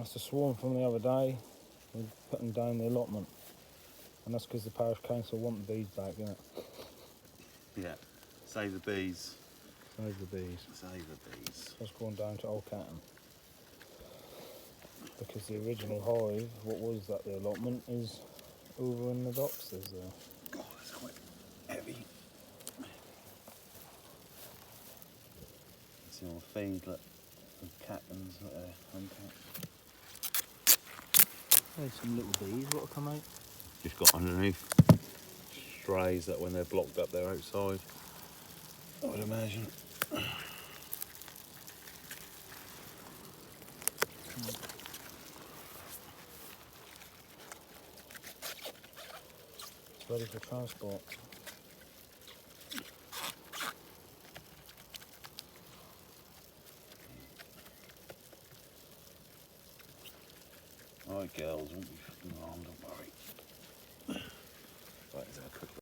That's the swarm from the other day. We're putting down the allotment. And that's because the parish council want the bees back, innit? Yeah. Save the bees. Save the bees. Save the bees. That's gone down to Old Catton. Because the original hive, what was that, the allotment, is over in the docks. There's a... Oh, that's quite heavy. See all the feed, look. The Cattons, honeycats. There's some little bees, what will come out? Just got underneath. Strays that when they're blocked up, they're outside. I would imagine. It's ready for transport. Alright girls, won't be fucking long, don't worry.